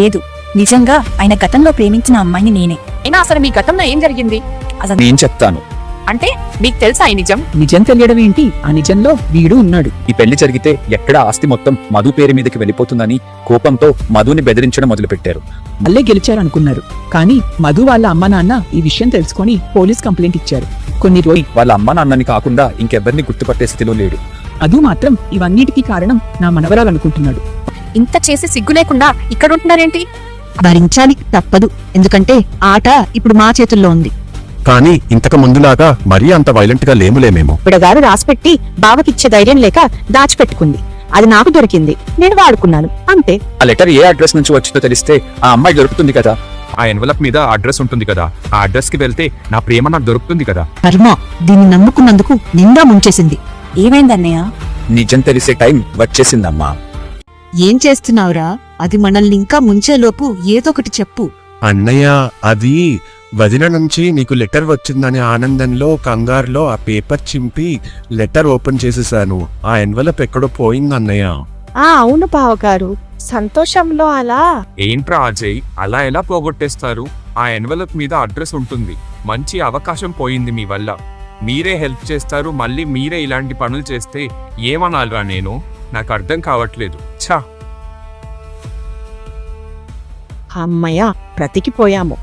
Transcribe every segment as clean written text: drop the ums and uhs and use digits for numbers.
లేదు, నిజంగా ఆయన గతంలో ప్రేమించిన అమ్మాయిని నేనే. అయినా అసలు మీ గతంలో ఏం జరిగింది? అసలు నేను చెప్తాను. అంటే మీకు తెలుసా ఈ నిజం? నిజం తెలియడం ఏంటి? ఆ నిజంలో వీడు ఉన్నాడు. ఈ పెళ్లి జరిగితే ఎక్కడ ఆస్తి మొత్తం మధు పేరు మీదకి వెళ్ళిపోతుందని కోపంతో మధుని బెదిరించడం మొదలుపెట్టారు. వాళ్ళే గెలిచారనుకున్నారు. కానీ మధు వాళ్ళ అమ్మ నాన్న ఈ విషయం తెలుసుకొని పోలీస్ కంప్లైంట్ ఇచ్చారు. కొన్ని రోజులు వాళ్ళ అమ్మ నాన్నని కాకుండా ఇంకెవ్వరిని గుర్తుపట్టే స్థితిలో లేడు. మధు మాత్రం ఇవన్నిటికీ కారణం నా మనవరాలనుకుంటున్నాడు. ఇంత చేసి సిగ్గు లేకుండా ఇక్కడ ఉంటున్నారేంటి? భరించాలి, తప్పదు. ఎందుకంటే ఆట ఇప్పుడు మా చేతుల్లో ఉంది. కానీ ఇంతకు ముందులాగా మరీ అంత వైలెంట్ గా లేములేమేమో. విడగారు రాసిపెట్టి బావకిచ్చే ధైర్యం లేక దాచిపెట్టుకుంది. అది నాకు దొరికింది, నేను వాడుకున్నాను, అంతే. ఆ లెటర్ ఏ అడ్రస్ నుంచి వచ్చిందో తెలిస్తే ఆ అమ్మాయి దొరుకుతుంది కదా. ఆ ఎన్వలప్ మీద అడ్రస్ ఉంటుంది కదా, ఆ అడ్రస్ కి వెళ్తే నా ప్రేమ నాకు దొరుకుతుంది కదా. కర్మ దీన్ని నమ్ముకున్నందుకు నిండా ముంచేసింది. ఏమైందన్నయ్య? నిజం తెలిసే టైం వచ్చేసిందమ్మా. ఏం చేస్తున్నావురా? అది మనల్ని ఇంకా ముంచేలోపు ఏదొకటి చెప్పు. అన్నయ్య, అది వదిన నుంచి నీకు లెటర్ వచ్చిందనే ఆనందంలో కంగారులో ఆ పేపర్ చింపి లెటర్ ఓపెన్ చేసేసాను. ఆ ఎన్వలప్ ఎక్కడో పోయింది అన్నయ్య. అవును బావగారు, సంతోషంలో అలా. ఏంట్రా అజయ్, అలా ఎలా పోగొట్టేస్తారు? ఆ ఎన్వలప్ మీద అడ్రస్ ఉంటుంది. మంచి అవకాశం పోయింది మీ వల్ల. మీరే హెల్ప్ చేస్తారు, మళ్ళీ మీరే ఇలాంటి పనులు చేస్తే ఏమనాలిరా నేను? నాకు అర్థం కావట్లేదు. ఛా! అమ్మయ్య, బ్రతికిపోయాము.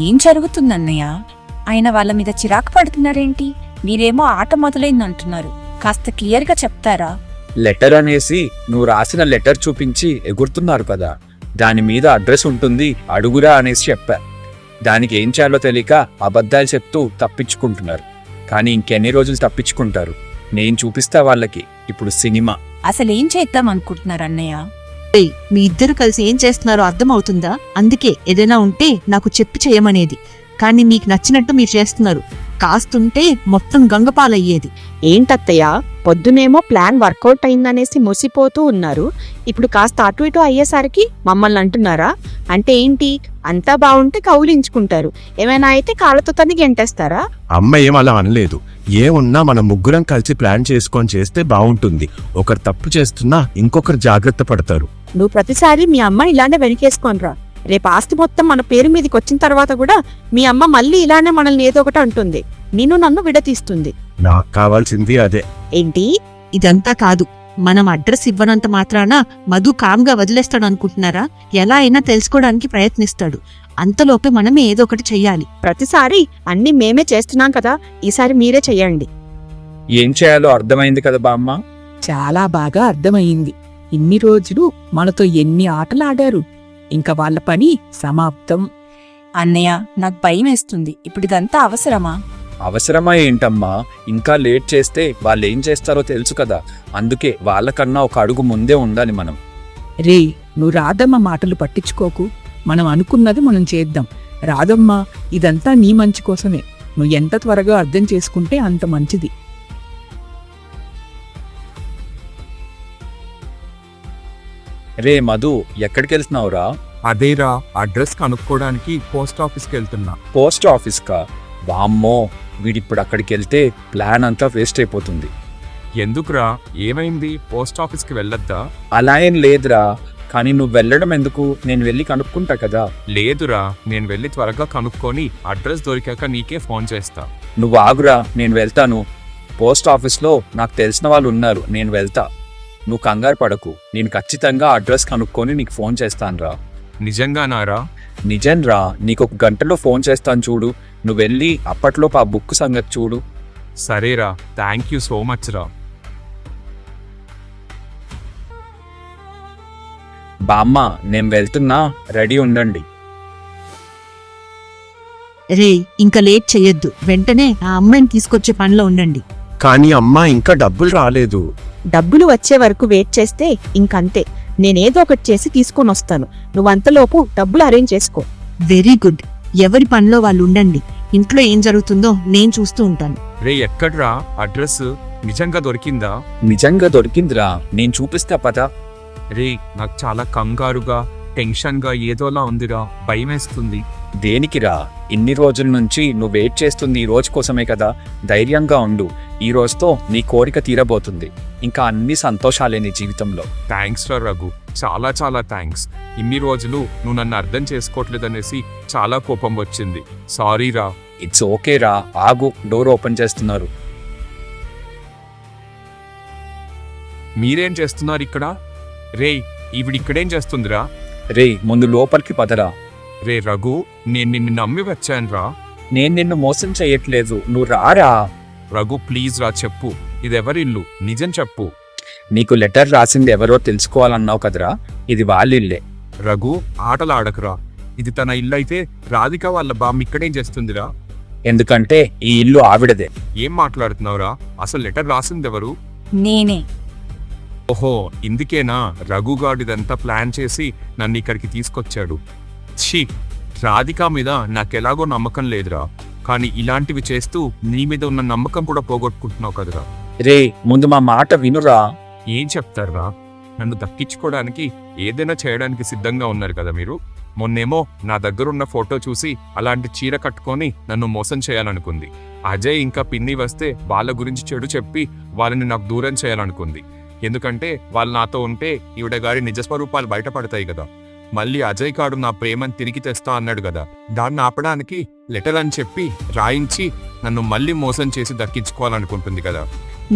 ఏం జరుగుతుందన్నయ్య? ఆయన వాళ్ళ మీద చిరాకు పడుతున్నారేంటి? మీరేమో ఆట మొదలైందంటున్నారు. కాస్త క్లియర్ గా చెప్తారా? లెటర్ అనేసి నువ్వు రాసిన లెటర్ చూపించి ఎగురుతున్నారు కదా. దాని మీద అడ్రస్ ఉంటుంది, అడుగురా అనేసి చెప్పా. దానికి ఏం చేయాలో తెలియక అబద్ధాలు చెప్తూ తప్పించుకుంటున్నారు. కానీ ఇంకెన్ని రోజులు తప్పించుకుంటారు? నేను చూపిస్తా వాళ్ళకి ఇప్పుడు సినిమా. అసలేం చేద్దాం అనుకుంటున్నారు అన్నయ్య? ఏయ్, మీ ఇద్దరు కలిసి ఏం చేస్తున్నారో అర్థమవుతుందా? అందుకే ఏదైనా ఉంటే నాకు చెప్పి చేయమనేది. కానీ మీకు నచ్చినట్టు మీరు చేస్తున్నారు. కాస్తుంటే మొత్తం గంగపాలయ్యేది. ఏంటత్తయ్య, పొద్దునేమో ప్లాన్ వర్కౌట్ అయిందనేసి ముసిపోతూ ఉన్నారు. ఇప్పుడు కాస్త అటు ఇటు అయ్యేసరికి మమ్మల్ని అంటున్నారా? అంటే ఏంటి? అంతా బాగుంటే కౌలించుకుంటారు, ఏమైనా అయితే కాళ్ళతో తన్ని గెంటేస్తారా? అమ్మ ఏం అలా అనలేదు. ఏమున్నా మనం ముగ్గురం కలిసి ప్లాన్ చేసుకొని చేస్తే బాగుంటుంది. ఒకరు తప్పు చేస్తున్నా ఇంకొకరు జాగ్రత్త పడతారు. నువ్వు ప్రతిసారి మీ అమ్మ ఇలానే వెనకేసుకోనరా. రేపు ఆస్తి మొత్తం మన పేరు మీదకి వచ్చిన తర్వాత కూడా మీ అమ్మ మళ్ళీ ఇలానే మనల్ని ఏదో ఒకటి అంటుంది. నిన్ను నన్ను విడతీస్తుంది. నాకు కావాల్సింది అదే. ఏంటి? ఇదంతా కాదు. మనం అడ్రస్ ఇవ్వనంత మాత్రాన మధు కామ్గా వదిలేస్తాడు అనుకుంటున్నారా? ఎలా అయినా తెలుసుకోవడానికి ప్రయత్నిస్తాడు. అంతలోపే మనమే ఏదో ఒకటి చెయ్యాలి. ప్రతిసారి అన్ని మేమే చేస్తున్నాం కదా, ఈసారి మీరే చెయ్యండి. ఏం చేయాలో అర్థమైంది కదా బామ్మ. చాలా బాగా అర్థమయ్యింది. ఇన్ని రోజులు మనతో ఎన్ని ఆటలు ఆడారు. ఇంకా వాళ్ళ పని సమాప్తం. అన్నయ్య, నాకు భయం వేస్తుంది. ఇప్పుడు ఇదంతా అవసరమా? అవసరమా ఏంటమ్మా? ఇంకా లేట్ చేస్తే వాళ్ళు ఏం చేస్తారో తెలుసు కదా. అందుకే వాళ్ళకన్నా ఒక అడుగు ముందే ఉండాలి మనం. రే, నువ్వు రాధమ్మ మాటలు పట్టించుకోకు. మనం అనుకున్నది మనం చేద్దాం. రాధమ్మ, ఇదంతా నీ మంచి కోసమే. నువ్వు ఎంత త్వరగా అర్థం చేసుకుంటే అంత మంచిది. రే మధు, ఎక్కడికి వెళ్తున్నావురా? అదేరా, అడ్రస్ కనుక్కోవడానికి పోస్ట్ ఆఫీస్కి వెళ్తున్నా. పోస్ట్ ఆఫీస్ కా? వామ్మో, వీడిప్పుడు అక్కడికి వెళ్తే ప్లాన్ అంతా వేస్ట్ అయిపోతుంది. ఎందుకురా, ఏమైంది? పోస్ట్ ఆఫీస్కి వెళ్ళొద్దా? అలా ఏం లేదురా, కానీ నువ్వు వెళ్ళడం ఎందుకు? నేను వెళ్ళి కనుక్కుంటా కదా. లేదురా, నేను వెళ్ళి త్వరగా కనుక్కొని అడ్రస్ దొరికాక నీకే ఫోన్ చేస్తా. నువ్వు ఆగురా, నేను వెళ్తాను. పోస్ట్ ఆఫీస్లో నాకు తెలిసిన వాళ్ళు ఉన్నారు, నేను వెళ్తా. నువ్వు కంగారు పడకు, నేను ఖచ్చితంగా అడ్రస్ కనుక్కొని నీకు ఫోన్ చేస్తానురా. నిజంగానారా? నిజం రా, నీకు 1 గంటలో ఫోన్ చేస్తాను చూడు. నువ్వు వెళ్ళి అప్పట్లోపు ఆ బుక్ సంగతి చూడు. సరేరా, థ్యాంక్ యూ సో మచ్ రా. బామ్మ, నేను వెళ్తున్నా, రెడీ ఉండండి. రే, ఇంకా లేట్ చెయ్యొద్దు. వెంటనే ఆ అమ్మాయిని తీసుకొచ్చే పనిలో ఉండండి. కానీ అమ్మ, ఇంకా డబ్బులు రాలేదు. డబ్బులు వచ్చే వరకు వెయిట్ చేస్తే ఇంకంతే. నేనేదో ఒకటి చేసి తీసుకొని వస్తాను. నువ్వంతలోపు డబ్బులు అరేంజ్ చేసుకో. Very good. ఎవరి పనిలో వాళ్ళు ఉండండి. ఇంట్లో ఏం జరుగుతుందో నేను చూస్తూ ఉంటాను. రే, ఎక్కడ్రా అడ్రస్? నిజంగా దొరికిందా? నిజంగా దొరికిందిరా, నేను చూపిస్తా పదా. రే, నాకు చాలా కంగారుగా టెన్షన్గా ఏదోలా ఉందిరా, భయమేస్తుంది. దేనికిరా? ఇన్ని రోజుల నుంచి నువ్వు వెయిట్ చేస్తుంది ఈ రోజు కోసమే కదా. ధైర్యంగా ఉండు. ఈ రోజుతో నీ కోరిక తీరబోతుంది. ఇంకా అన్ని సంతోషాలే నీ జీవితంలో. థ్యాంక్స్ రా రఘు, చాలా చాలా థ్యాంక్స్. ఇన్ని రోజులు నువ్వు నన్ను అర్థం చేసుకోవట్లేదనేసి చాలా కోపం వచ్చింది. సారీ రా. ఇట్స్ ఓకే రా, ఆగు, డోర్ ఓపెన్ చేస్తున్నారు. మీరేం చేస్తున్నారు ఇక్కడ? రేయ్, ఈవిడిక్కడేం చేస్తుందిరా? రే, ముందు లోపలికి పదరా. రే రఘు, నేను నిన్ను నమ్మి వచ్చానురా. నేను నిన్ను మోసం చేయట్లేదు, నువ్వు రారా. రఘు ప్లీజ్ రా, చెప్పు, ఇదెవరిల్లు? నిజం చెప్పు. నీకు లెటర్ రాసింది ఎవరో తెలుసుకోవాలన్నావు కదరా, ఇది వాళ్ళిల్లే. రఘు, ఆటలు ఆడకురా. ఇది తన ఇల్లు అయితే రాధిక వాళ్ళ బామ్మ ఇక్కడేం చేస్తుందిరా? ఎందుకంటే ఈ ఇల్లు ఆవిడదే. ఏం మాట్లాడుతున్నావురా? అసలు లెటర్ రాసింది ఎవరు? నేనే. ఓహో, ఇందుకేనా రఘుగాడు ఇదంతా ప్లాన్ చేసి నన్ను ఇక్కడికి తీసుకొచ్చాడు. ఛీ, రాధిక మీద నాకెలాగో నమ్మకం లేదురా. కానీ ఇలాంటివి చేస్తూ నీ మీద ఉన్న నమ్మకం కూడా పోగొట్టుకుంటున్నావు కదరా. రే, ముందు మా మాట వినురా. ఏం చెప్తారా? నన్ను దక్కించుకోవడానికి ఏదైనా చేయడానికి సిద్ధంగా ఉన్నారు కదా మీరు. మొన్నేమో నా దగ్గరున్న ఫోటో చూసి అలాంటి చీర కట్టుకొని నన్ను మోసం చేయాలనుకుంది. అజయ్ ఇంకా పిన్ని వస్తే వాళ్ళ గురించి చెడు చెప్పి వాళ్ళని నాకు దూరం చేయాలనుకుంది. ఎందుకంటే వాళ్ళు నాతో ఉంటే ఈవిడ గారి నిజస్వరూపాలు బయటపడతాయి కదా. మళ్ళీ అజయ్ కాడు నా ప్రేమను తిరిగి తెస్తా అన్నాడు కదా. దాన్ని ఆపడానికి లెటర్ అని చెప్పి రాయించి నన్ను మళ్ళీ మోసం చేసి దక్కించుకోవాలనుకుంటుంది కదా.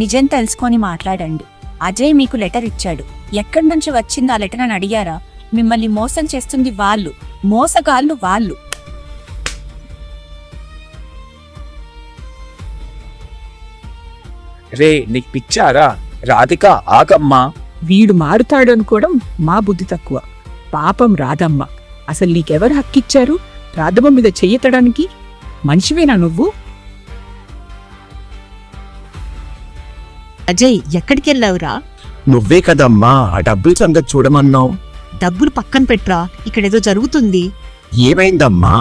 నిజం తెలుసుకొని మాట్లాడండి. అజయ్ మీకు లెటర్ ఇచ్చాడు. ఎక్కడి నుంచి వచ్చింది ఆ లెటర్ అని అడిగారా? మిమ్మల్ని మోసం చేస్తుంది వాళ్ళు, మోసగాళ్ళు వాళ్ళు. రే, నీకు పిచ్చారా? రాధిక, ఆగమ్మా. వీడు మారుతాడనుకోవడం మా బుద్ధి తక్కువ. పాపం రాధమ్మ. అసలు నీకెవరు హక్కిచ్చారు రాధమ్మ మీద చెయ్యతడానికి? మనిషివేనా నువ్వు? అజయ్, ఎక్కడికి వెళ్ళావురా? నువ్వే కదమ్మా ఆ డబ్బుల సంగతి చూడమన్నావు. డబ్బులు పక్కన పెట్రా, ఇక్కడేదో జరుగుతుంది. ఏమైందమ్మా?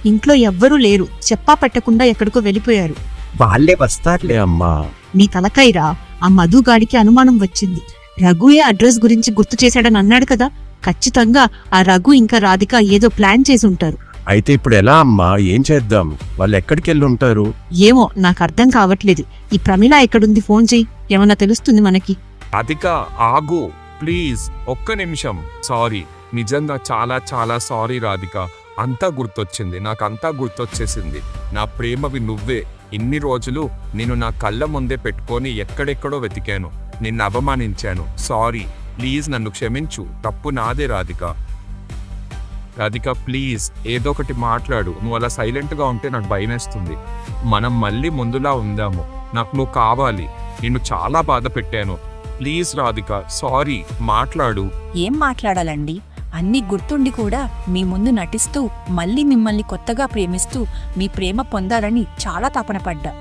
ఇంట్లో ఎవ్వరూ లేరు, చెప్పా పెట్టకుండా ఎక్కడికో వెళ్ళిపోయారు. వాళ్ళే వస్తారులే అమ్మా. నీ తలకైరా, ఆ మధుగాడికి అనుమానం వచ్చింది. రఘుయే అడ్రస్ గురించి గుర్తు చేశాడని అన్నాడు కదా. ఖచ్చితంగా ఆ రఘు ఇంకా రాధిక ఏదో ప్లాన్ చేసి ఉంటారు. అయితే ఇప్పుడు ఎలా అమ్మా? ఏం చేద్దాం? వాళ్ళు ఎక్కడికి వెళ్ళి ఉంటారు? ఏమో, నాకు అర్థం కావట్లేదు. ఈ ప్రమిళ ఎక్కడుంది? ఫోన్ చెయ్యి, ఏమన్నా తెలుస్తుంది మనకి. రాధిక, ఆగు ప్లీజ్, ఒక్క నిమిషం. సారీ, నిజంగా చాలా చాలా సారీ రాధిక. అంతా గుర్తొచ్చింది, నాకంతా గుర్తొచ్చేసింది. నా ప్రేమవి నువ్వే. ఇన్ని రోజులు నేను నా కళ్ళ ముందే పెట్టుకొని ఎక్కడెక్కడో వెతికాను, నిన్ను అవమానించాను. సారీ, ప్లీజ్ నన్ను క్షమించు. తప్పు నాదే రాధిక. రాధిక ప్లీజ్, ఏదో ఒకటి మాట్లాడు. నువ్వు అలా సైలెంట్గా ఉంటే నాకు భయమేస్తుంది. మనం మళ్ళీ ముందులా ఉందాము. నాకు నువ్వు కావాలి. నిన్ను చాలా బాధ పెట్టాను. ప్లీజ్ రాధిక, సారీ, మాట్లాడు. ఏం మాట్లాడాలండి? అన్నీ గుర్తుండి కూడా మీ ముందు నటిస్తూ మళ్ళీ మిమ్మల్ని కొత్తగా ప్రేమిస్తూ మీ ప్రేమ పొందాలని చాలా తపన పడ్డా.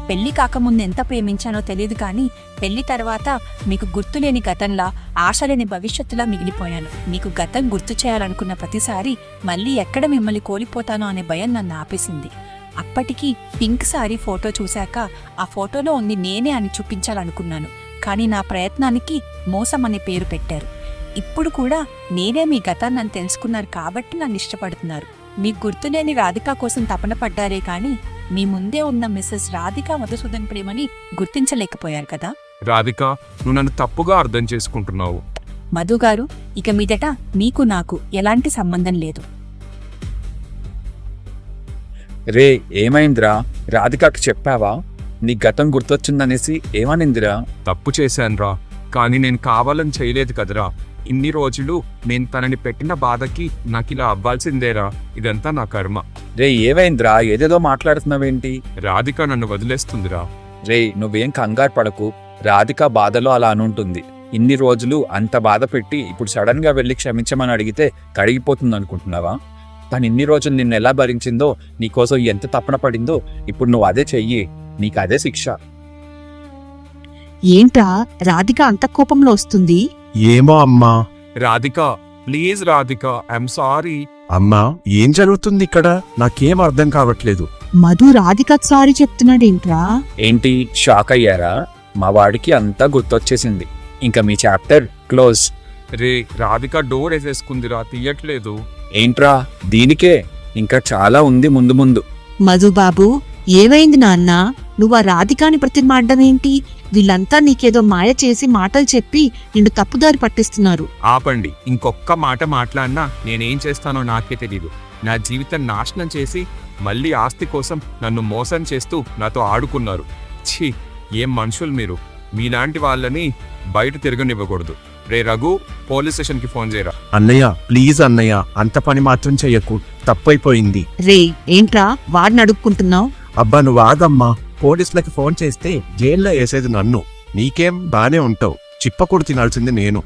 పెళ్లి కాకముందు ఎంత ప్రేమించానో తెలియదు, కానీ పెళ్లి తర్వాత మీకు గుర్తులేని గతంలా, ఆశలేని భవిష్యత్తులా మిగిలిపోయాను. మీకు గతం గుర్తు చేయాలనుకున్న ప్రతిసారి మళ్ళీ ఎక్కడ మిమ్మల్ని కోల్పోతానో అనే భయం నన్ను ఆపేసింది. అప్పటికి పింక్ సారీ ఫోటో చూశాక ఆ ఫోటోలో ఉంది నేనే అని చూపించాలనుకున్నాను, కానీ నా ప్రయత్నానికి మోసం అనే పేరు పెట్టారు. ఇప్పుడు కూడా నేనే మీ గతాన్ని అని తెలుసుకున్నారు కాబట్టి నన్ను ఇష్టపడుతున్నారు. మీకు గుర్తులేని రాధిక కోసం తపన పడ్డారే కానీ మీ ముందే ఉన్న మిస్సెస్ రాధిక మధుసూదన్ ప్రేమని గుర్తించలేకపోయారు కదా. రాధిక, నువ్వు నన్ను తప్పుగా అర్థం చేసుకుంటున్నావు. మధుగారు, ఇక మీదట మీకు నాకు ఎలాంటి సంబంధం లేదు. రే, ఏమైందిరా? రాధికకి చెప్పావా? నీ గతం గుర్తొచ్చిందనేసి ఏమనిందిరా? తప్పు చేశానురా, కానీ నేను కావాలని చేయలేదు కదరా. ఇన్ని రోజులు నేను తనని పెట్టిన బాధకి నాకు ఇలా అవ్వాల్సిందేరా. ఇదంతా నా కర్మ. రే, ఏమైందిరా? ఏదేదో మాట్లాడుతున్నావేంటి? రాధిక నన్ను వదిలేస్తుందిరా. రే, నువ్వేం కంగారు పడకు. రాధిక బాధలో అలా అనుంటుంది. ఇన్ని రోజులు అంత బాధ పెట్టి ఇప్పుడు సడన్ గా వెళ్ళి క్షమించమని అడిగితే కడిగిపోతుంది అనుకుంటున్నావా? తను ఇన్ని రోజులు నిన్ను ఎలా భరించిందో, నీకోసం ఎంత తపన పడిందో, ఇప్పుడు నువ్వు అదే చెయ్యి. నీకు అదే శిక్ష. ఏంట్రా, రాధిక అంత కోపంలో వస్తుంది? ఏమో అమ్మా. Radhika please, Radhika I'm sorry. అమ్మా, ఏం జరుగుతుంది ఇక్కడ? నాకేం అర్థం కావట్లేదు. మధు రాధిక సారీ చెప్తున్నాడేంట్రా? ఏంటి, షాక్ అయ్యారా? మా వాడికి అంతా గుర్తొచ్చేసింది. ఇంకా మీ చాప్టర్ క్లోజ్. రే రాధిక డోర్ వేసేసుకుందిరా, తీయట్లేదు. ఏంట్రా దీనికే ఇంకా చాలా ఉంది ముందు ముందు. మధుబాబు, ఏమైంది నాన్న? నువ్వు ఆ రాధికాని ప్రతిమాడ్డం ఏంటి? వీళ్ళంతా నీకేదో మాయ చేసి మాటలు చెప్పి నిన్ను తప్పుదారి పట్టిస్తున్నారు. ఆపండి, ఇంకొక్క మాట మాట్లాడినా నేనేం చేస్తానో నాకే తెలీదు. నా జీవితం నాశనం చేసి మళ్ళీ ఆస్తి కోసం నన్ను మోసం చేస్తూ నాతో ఆడుకున్నారు. ఛీ, ఏం మనుషులు మీరు! మీలాంటి వాళ్ళని బయట తిరగనివ్వకూడదు. రే రఘు, పోలీస్ స్టేషన్కి ఫోన్ చేయరా. అన్నయ్య ప్లీజ్ అన్నయ్య, అంత పని మాత్రం చెయ్యకు, తప్పైపోయింది. రే ఏంట్రా వాడిని అడుక్కుంటున్నావు? అబ్బా నువ్వు ఆగమ్మా, పోలీసులకి ఫోన్ చేస్తే జైల్లో వేసేది నన్ను. నీకేం బానే ఉంటావు, చిప్పకూడు తినాల్సింది నేను.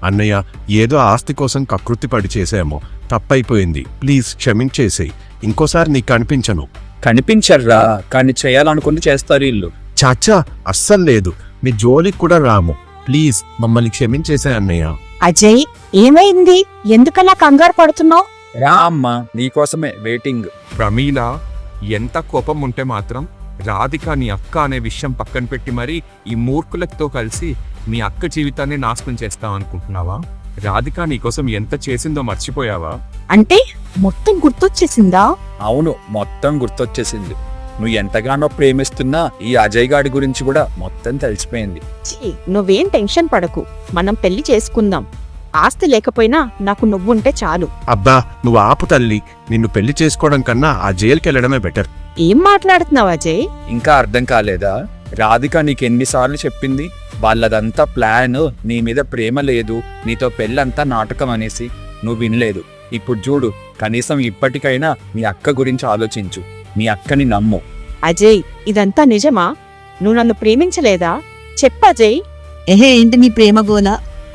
అన్నయ్య ఏదో ఆస్తి కోసం కకృతి పడి చేసామో, తప్పైపోయింది, ప్లీజ్ క్షమించేసేయ్. ఇంకోసారి నీకు కనిపించను. కనిపించర్రా, కానీ చేయాలనుకుంటే చేస్తారు వీళ్ళు. చాచా అస్సలు లేదు, మీ జోలికి కూడా రాము. ప్లీజ్ మమ్మల్ని క్షమించేసే అన్నయ్య. అజయ్, ఏమైంది? ఎందుకలా కంగారు పడుతున్నావు? రా అమ్మా, నీకోసమే వెయిటింగ్. ప్రమీల, ఎంత కోపం ఉంటే మాత్రం రాధిక నీ అక్క అనే విషయం పక్కన పెట్టి మరీ ఈ మూర్ఖులతో కలిసి నీ అక్క జీవితాన్ని నాశనం చేస్తావనుకుంటున్నావా? రాధిక నీకోసం ఎంత చేసిందో మర్చిపోయావా? అంటే మొత్తం గుర్తొచ్చేసిందా? అవును, మొత్తం గుర్తొచ్చేసింది. నువ్వు ఎంతగానో ప్రేమిస్తున్నా ఈ అజయ్ గాడి గురించి కూడా మొత్తం తెలిసిపోయింది. ఛీ, నువ్వేం టెన్షన్ పడకు, మనం పెళ్లి చేసుకుందాం. ఆస్తి లేకపోయినా నాకు నువ్వుంటే చాలు. అబ్బా నువ్వు ఆపు తల్లి, నిన్ను పెళ్లి చేసుకోవడం కన్నా ఆ జైలుకి వెళ్ళడమే బెటర్. ఏం మాట్లాడుతున్నావు అజయ్? ఇంకా అర్థం కాలేదా? రాధిక నీకెన్నిసార్లు చెప్పింది వాళ్ళదంతా ప్లాన్, నీ మీద ప్రేమ లేదు, నీతో పెళ్ళంతా నాటకం అనేసి. నువ్వు వినలేదు. ఇప్పుడు చూడు, కనీసం ఇప్పటికైనా మీ అక్క గురించి ఆలోచించు. మీ అక్కని నమ్ము. అజయ్, ఇదంతా నిజమా? నువ్వు నన్ను ప్రేమించలేదా? చెప్పు అజయ్. ఎహే ఏంటి నీ ప్రేమ గోల?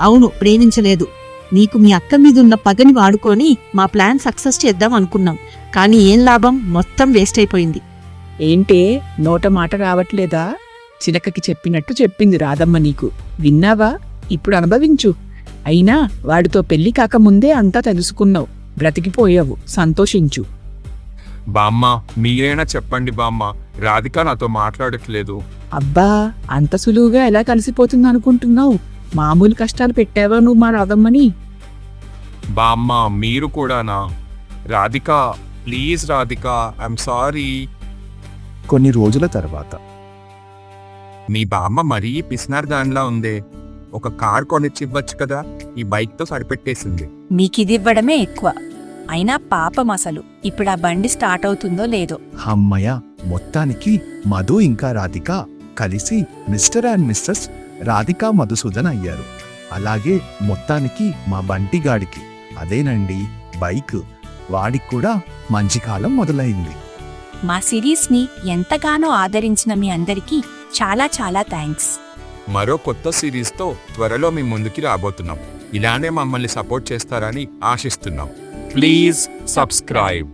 అవును, ప్రేమించలేదు. నీకు మీ అక్క మీద ఉన్న పగని వాడుకొని మా ప్లాన్ సక్సెస్ చేద్దాం అనుకున్నాం. కానీ ఏం లాభం, మొత్తం వేస్ట్ అయిపోయింది. ఏంటే నోట మాట రావట్లేదా? చిలకకి చెప్పినట్టు చెప్పింది రాధమ్మ నీకు. విన్నావా? ఇప్పుడు అనుభవించు. అయినా వాడితో పెళ్లి కాకముందే అంతా తెలుసుకున్నావు, బ్రతికిపోయావు, సంతోషించు. బామ్మ, మీరైనా చెప్పండి బామ్మ, రాధిక నాతో మాట్లాడట్లేదు. అబ్బా, అంత సులువుగా ఎలా కలిసిపోతుంది అనుకుంటున్నావు? మామూలు కష్టాలు పెట్టావా నువ్వు మా రాధమ్మని? బామ్మ, మీరు కూడానా? Radhika, please Radhika, I'm sorry. కొన్ని రోజుల తర్వాత మీ బామ్మ మరీ పిసినార్ దానిలా ఉందే. ఒక కార్ కొనిచ్చి ఇవ్వచ్చు కదా, ఈ బైక్తో సరిపెట్టేసింది. మీకిది ఇవ్వడమే ఎక్కువ. అయినా పాపం అసలు. ఇప్పుడు ఆ బండి స్టార్ట్ అవుతుందో లేదో. అమ్మయ్య, మొత్తానికి మధు ఇంకా రాధిక కలిసి Mr and Mrs Radhika Madhusudan అయ్యారు. అలాగే మొత్తానికి మా బంటిగాడికి, అదేనండి బైక్, వాడికి కూడా మంచి కాలం మొదలైంది. మా సిరీస్ని ఎంతగానో ఆదరించిన మీ అందరికీ చాలా చాలా థ్యాంక్స్. మరో కొత్త సిరీస్తో త్వరలో మీ ముందుకి రాబోతున్నాం. ఇలానే మమ్మల్ని సపోర్ట్ చేస్తారని ఆశిస్తున్నాం. Please subscribe.